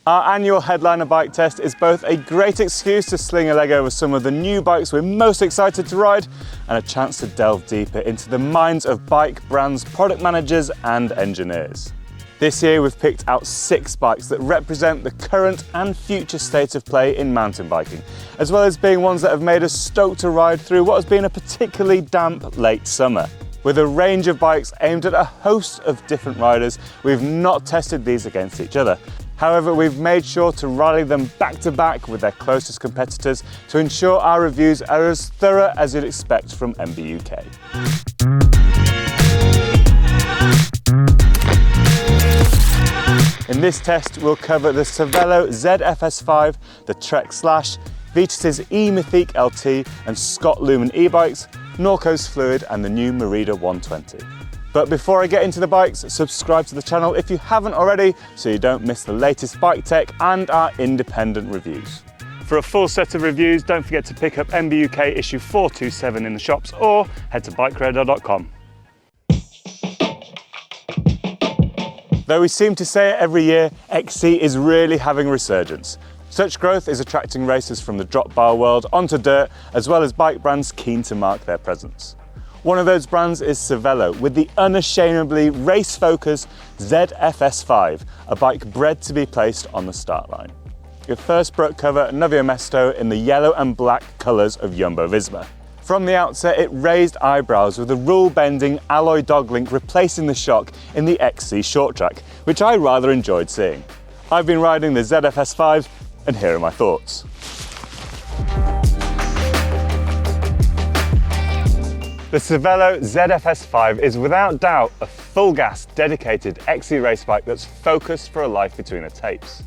Our annual headliner bike test is both a great excuse to sling a leg over some of the new bikes we're most excited to ride, and a chance to delve deeper into the minds of bike brands, product managers and engineers. This year we've picked out 6 bikes that represent the current and future state of play in mountain biking, as well as being ones that have made us stoked to ride through what has been a particularly damp late summer. With a range of bikes aimed at a host of different riders, we've not tested these against each other. However, we've made sure to rally them back to back with their closest competitors to ensure our reviews are as thorough as you'd expect from MBUK. In this test, we'll cover the Cervélo ZFS-5, the Trek Slash, Vitus E-Mythique LT and Scott Lumen e-bikes, Norco's Fluid and the new Merida 120. But before I get into the bikes, subscribe to the channel if you haven't already so you don't miss the latest bike tech and our independent reviews. For a full set of reviews, don't forget to pick up MBUK issue 427 in the shops or head to BikeRadar.com. Though we seem to say it every year, XC is really having a resurgence. Such growth is attracting racers from the drop bar world onto dirt, as well as bike brands keen to mark their presence. One of those brands is Cervélo, with the unashamedly race-focused ZFS-5, a bike bred to be placed on the start line. It first broke cover at Novio Mesto in the yellow and black colours of Jumbo-Visma. From the outset, it raised eyebrows with a rule-bending alloy doglink replacing the shock in the XC short track, which I rather enjoyed seeing. I've been riding the ZFS-5, and here are my thoughts. The Cervélo ZFS-5 is without doubt a full-gas, dedicated XC race bike that's focused for a life between the tapes.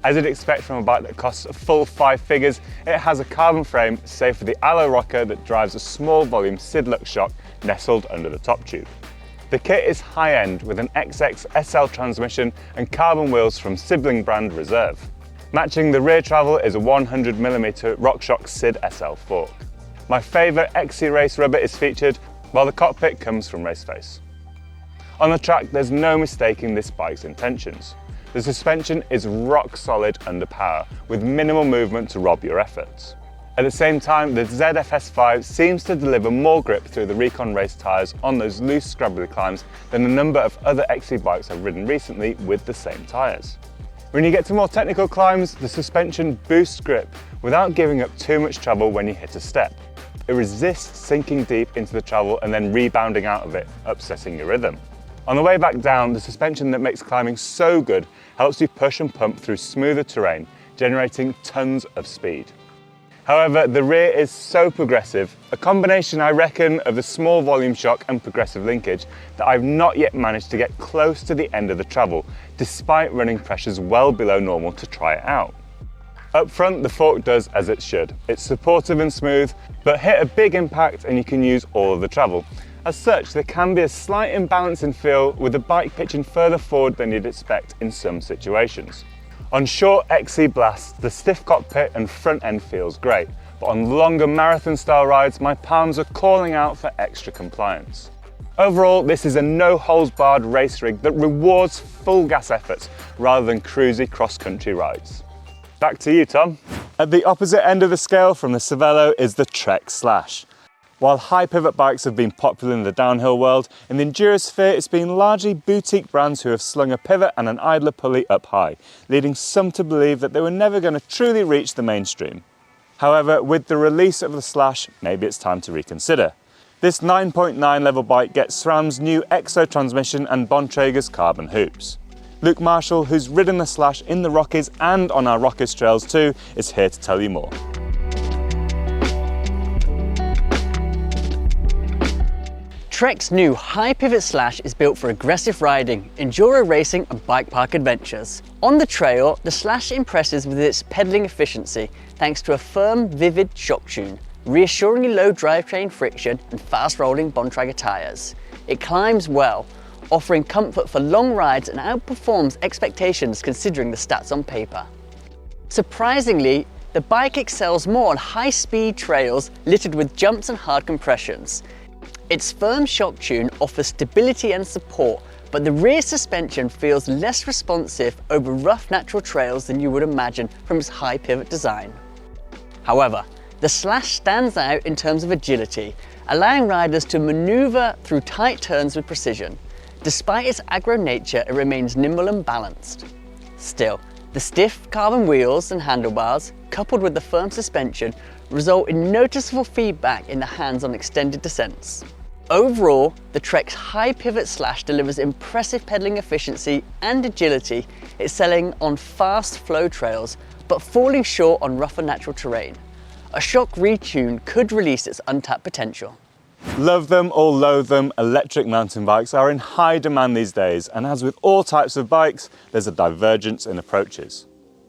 As you'd expect from a bike that costs a full 5 figures, it has a carbon frame save for the alloy rocker that drives a small volume Sidlux shock nestled under the top tube. The kit is high-end with an XX SL transmission and carbon wheels from sibling brand Reserve. Matching the rear travel is a 100mm RockShox Sid SL fork. My favourite XC race rubber is featured, while the cockpit comes from Raceface. On the track, there's no mistaking this bike's intentions. The suspension is rock solid under power, with minimal movement to rob your efforts. At the same time, the ZFS-5 seems to deliver more grip through the Recon race tyres on those loose, scrabbly climbs than a number of other XC bikes I've ridden recently with the same tyres. When you get to more technical climbs, the suspension boosts grip without giving up too much trouble when you hit a step. It resists sinking deep into the travel and then rebounding out of it, upsetting your rhythm. On the way back down, the suspension that makes climbing so good helps you push and pump through smoother terrain, generating tons of speed. However, the rear is so progressive, a combination I reckon of the small volume shock and progressive linkage, that I've not yet managed to get close to the end of the travel, despite running pressures well below normal to try it out. Up front, the fork does as it should. It's supportive and smooth, but hit a big impact and you can use all of the travel. As such, there can be a slight imbalance in feel with the bike pitching further forward than you'd expect in some situations. On short XC blasts, the stiff cockpit and front end feels great, but on longer marathon style rides, my palms are calling out for extra compliance. Overall, this is a no-holds-barred race rig that rewards full gas efforts rather than cruisy cross-country rides. Back to you, Tom. At the opposite end of the scale from the Cervélo is the Trek Slash. While high pivot bikes have been popular in the downhill world, in the enduro sphere it's been largely boutique brands who have slung a pivot and an idler pulley up high, leading some to believe that they were never going to truly reach the mainstream. However, with the release of the Slash, maybe it's time to reconsider. This 9.9 level bike gets SRAM's new EXO transmission and Bontrager's carbon hoops. Luke Marshall, who's ridden the Slash in the Rockies and on our Rockies trails too, is here to tell you more. Trek's new high pivot Slash is built for aggressive riding, enduro racing and bike park adventures. On the trail, the Slash impresses with its pedaling efficiency thanks to a firm, vivid shock tune, reassuringly low drivetrain friction and fast rolling Bontrager tyres. It climbs well, offering comfort for long rides and outperforms expectations considering the stats on paper. Surprisingly, the bike excels more on high-speed trails littered with jumps and hard compressions. Its firm shock tune offers stability and support, but the rear suspension feels less responsive over rough natural trails than you would imagine from its high pivot design. However, the Slash stands out in terms of agility, allowing riders to maneuver through tight turns with precision. Despite its aggro nature, it remains nimble and balanced. Still, the stiff carbon wheels and handlebars, coupled with the firm suspension, result in noticeable feedback in the hands on extended descents. Overall, the Trek's high pivot Slash delivers impressive pedaling efficiency and agility, excelling on fast flow trails, but falling short on rougher natural terrain. A shock retune could release its untapped potential. Love them or loathe them, electric mountain bikes are in high demand these days, and as with all types of bikes, there's a divergence in approaches.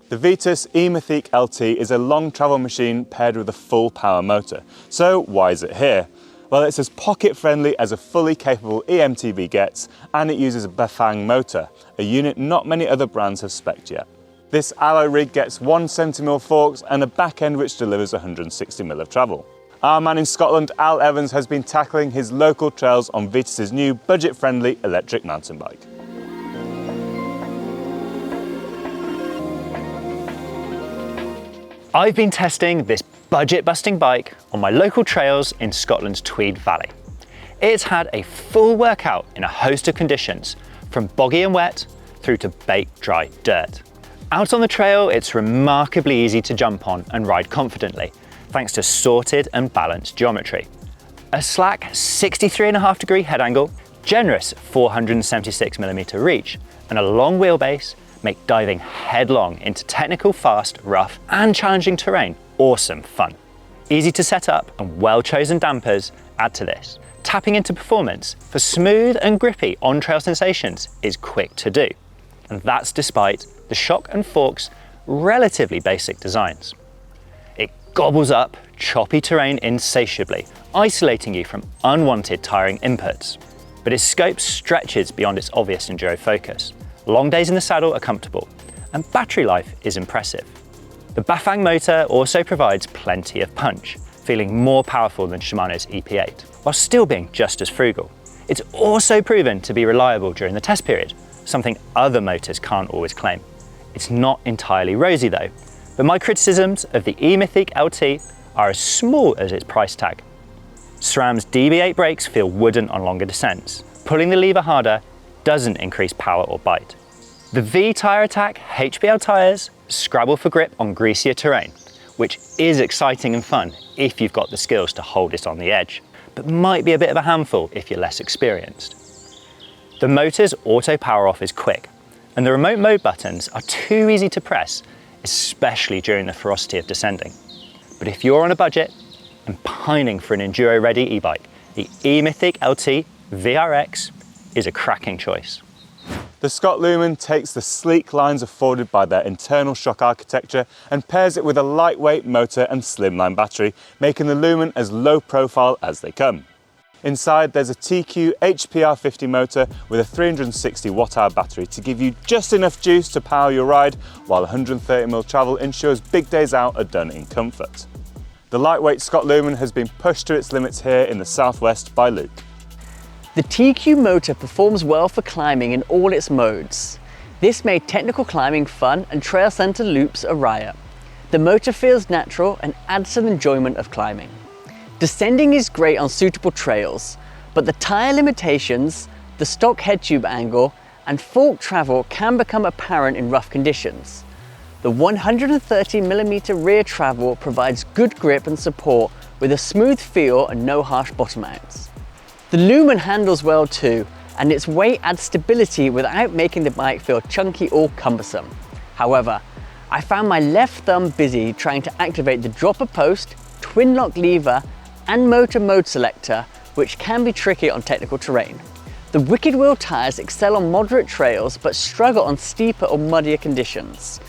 The Vitus E-Mythique LT is a long travel machine paired with a full power motor. So why is it here? Well, it's as pocket friendly as a fully capable EMTB gets, and it uses a Bafang motor, a unit not many other brands have spec'd yet. This alloy rig gets 170mm forks and a back end which delivers 160mm of travel. Our man in Scotland, Al Evans, has been tackling his local trails on Vitus's new budget-friendly electric mountain bike. I've been testing this budget-busting bike on my local trails in Scotland's Tweed Valley. It's had a full workout in a host of conditions, from boggy and wet through to baked dry dirt. Out on the trail, it's remarkably easy to jump on and ride confidently, thanks to sorted and balanced geometry. A slack 63.5-degree head angle, generous 476mm reach, and a long wheelbase make diving headlong into technical, fast, rough, and challenging terrain awesome fun. Easy to set up and well-chosen dampers add to this. Tapping into performance for smooth and grippy on-trail sensations is quick to do, and that's despite the shock and forks relatively basic designs. It gobbles up choppy terrain insatiably, isolating you from unwanted tiring inputs. But its scope stretches beyond its obvious enduro focus. Long days in the saddle are comfortable, and battery life is impressive. The Bafang motor also provides plenty of punch, feeling more powerful than Shimano's EP8, while still being just as frugal. It's also proven to be reliable during the test period, something other motors can't always claim. It's not entirely rosy though, but my criticisms of the E-Mythique LT are as small as its price tag. SRAM's DB8 brakes feel wooden on longer descents. Pulling the lever harder doesn't increase power or bite. The V Tyre Attack HBL tyres scrabble for grip on greasier terrain, which is exciting and fun if you've got the skills to hold it on the edge, but might be a bit of a handful if you're less experienced. The motor's auto power off is quick, and the remote mode buttons are too easy to press, especially during the ferocity of descending. But if you're on a budget and pining for an enduro-ready e-bike, the E-Mythique LT VRX is a cracking choice. The Scott Lumen takes the sleek lines afforded by their internal shock architecture and pairs it with a lightweight motor and slimline battery, making the Lumen as low profile as they come. Inside there's a TQ HPR50 motor with a 360 watt-hour battery to give you just enough juice to power your ride, while 130mm travel ensures big days out are done in comfort. The lightweight Scott Lumen has been pushed to its limits here in the southwest by Luke. The TQ motor performs well for climbing in all its modes. This made technical climbing fun and trail center loops a riot. The motor feels natural and adds to the enjoyment of climbing. Descending is great on suitable trails, but the tyre limitations, the stock head tube angle, and fork travel can become apparent in rough conditions. The 130mm rear travel provides good grip and support with a smooth feel and no harsh bottom outs. The Lumen handles well too, and its weight adds stability without making the bike feel chunky or cumbersome. However, I found my left thumb busy trying to activate the dropper post, twin lock lever, and motor mode selector, which can be tricky on technical terrain. The Wicked Wheel tyres excel on moderate trails but struggle on steeper or muddier conditions.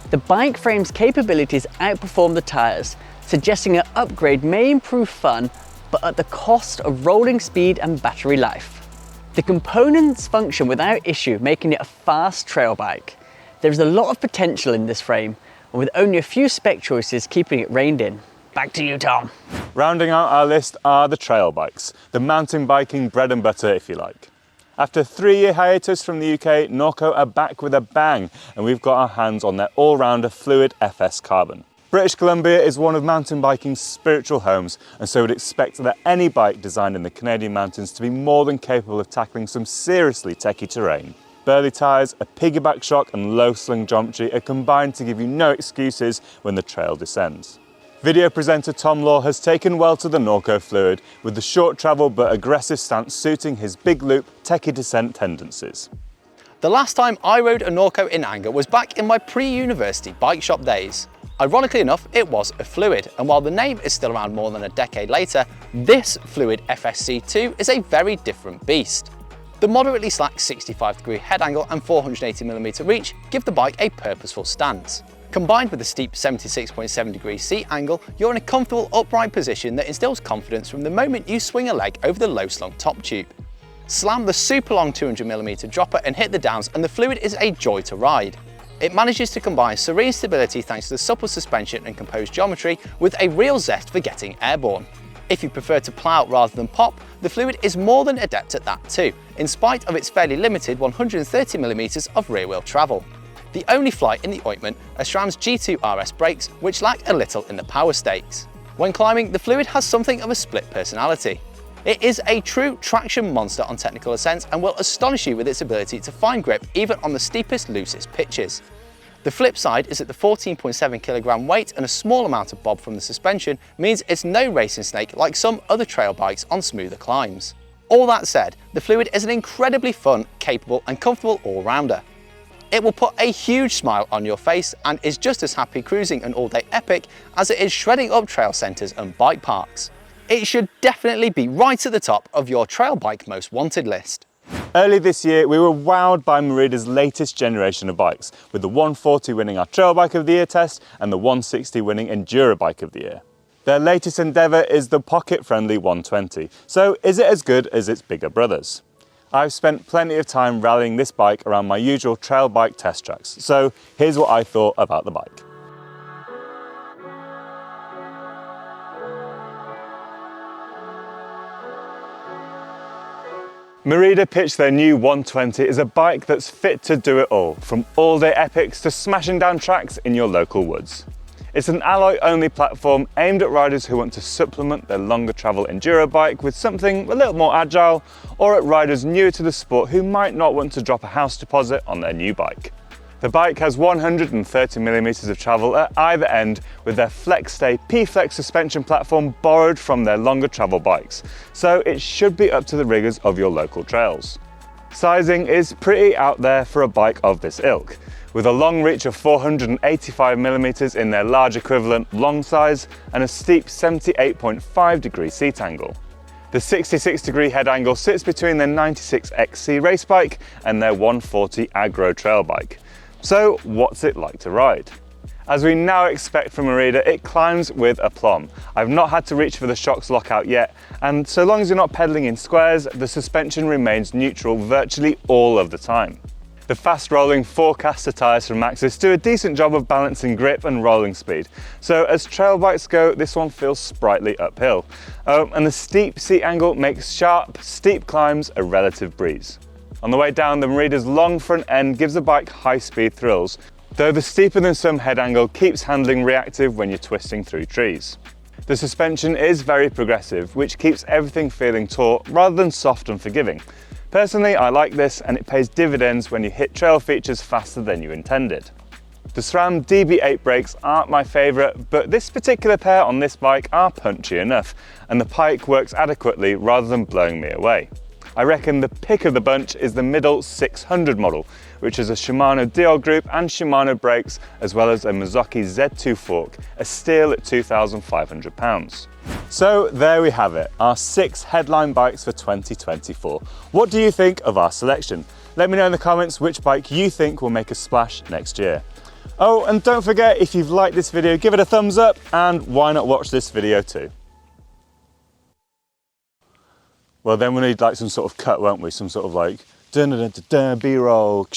The bike frame's capabilities outperform the tyres, suggesting an upgrade may improve fun but at the cost of rolling speed and battery life. The components function without issue, making it a fast trail bike. There is a lot of potential in this frame, and with only a few spec choices keeping it reined in. Back to you, Tom. Rounding out our list are the trail bikes, the mountain biking bread and butter if you like. After a 3-year hiatus from the UK, Norco are back with a bang, and we've got our hands on their all-rounder Fluid FS Carbon. British Columbia is one of mountain biking's spiritual homes, and so we'd expect that any bike designed in the Canadian mountains to be more than capable of tackling some seriously techie terrain. Burly tyres, a piggyback shock and low sling geometry are combined to give you no excuses when the trail descends. Video presenter Tom Law has taken well to the Norco Fluid, with the short travel but aggressive stance suiting his big loop, techie descent tendencies. The last time I rode a Norco in anger was back in my pre-university bike shop days. Ironically enough, it was a Fluid, and while the name is still around more than a decade later, this Fluid FS-2 is a very different beast. The moderately slack 65-degree head angle and 480mm reach give the bike a purposeful stance. Combined with a steep 76.7-degree seat angle, you're in a comfortable upright position that instills confidence from the moment you swing a leg over the low-slung top tube. Slam the super long 200mm dropper and hit the downs, and the Fluid is a joy to ride. It manages to combine serene stability thanks to the supple suspension and composed geometry with a real zest for getting airborne. If you prefer to plough rather than pop, the Fluid is more than adept at that too, in spite of its fairly limited 130mm of rear-wheel travel. The only fly in the ointment are SRAM's G2 RS brakes, which lack a little in the power stakes. When climbing, the Fluid has something of a split personality. It is a true traction monster on technical ascents and will astonish you with its ability to find grip even on the steepest, loosest pitches. The flip side is that the 14.7 kilogram weight and a small amount of bob from the suspension means it's no racing snake like some other trail bikes on smoother climbs. All that said, the Fluid is an incredibly fun, capable and comfortable all-rounder. It will put a huge smile on your face and is just as happy cruising an all-day epic as it is shredding up trail centres and bike parks. It should definitely be right at the top of your trail bike most wanted list. Early this year, we were wowed by Merida's latest generation of bikes, with the 140 winning our Trail Bike of the Year test and the 160 winning Enduro Bike of the Year. Their latest endeavour is the pocket-friendly 120, so is it as good as its bigger brothers? I've spent plenty of time rallying this bike around my usual trail bike test tracks, so here's what I thought about the bike. Merida pitched their new 120 as a bike that's fit to do it all, from all-day epics to smashing down tracks in your local woods. It's an alloy-only platform aimed at riders who want to supplement their longer travel enduro bike with something a little more agile, or at riders newer to the sport who might not want to drop a house deposit on their new bike. The bike has 130mm of travel at either end, with their FlexStay P-Flex suspension platform borrowed from their longer travel bikes, so it should be up to the rigours of your local trails. Sizing is pretty out there for a bike of this ilk, with a long reach of 485mm in their large equivalent long size and a steep 78.5-degree seat angle. The 66-degree head angle sits between their 96XC race bike and their 140 aggro trail bike. So what's it like to ride? As we now expect from Merida, it climbs with aplomb. I've not had to reach for the shocks lockout yet, and so long as you're not pedaling in squares, the suspension remains neutral virtually all of the time. The fast-rolling four-caster tyres from Maxxis do a decent job of balancing grip and rolling speed, so as trail bikes go, this one feels sprightly uphill. And the steep seat angle makes sharp, steep climbs a relative breeze. On the way down, the Merida's long front end gives the bike high-speed thrills, though the steeper than some head angle keeps handling reactive when you're twisting through trees. The suspension is very progressive, which keeps everything feeling taut rather than soft and forgiving. Personally, I like this, and it pays dividends when you hit trail features faster than you intended. The SRAM DB8 brakes aren't my favourite, but this particular pair on this bike are punchy enough, and the pike works adequately rather than blowing me away. I reckon the pick of the bunch is the middle 600 model, which is a Shimano Dial group and Shimano brakes, as well as a Mazzocchi Z2 fork, a steal at £2,500. So there we have it, our 6 headline bikes for 2024. What do you think of our selection? Let me know in the comments which bike you think will make a splash next year. Oh, and don't forget, if you've liked this video, give it a thumbs up, and why not watch this video too? Well, then we need like some sort of cut, won't we? Some sort of like, dun dun dun dun, B-roll.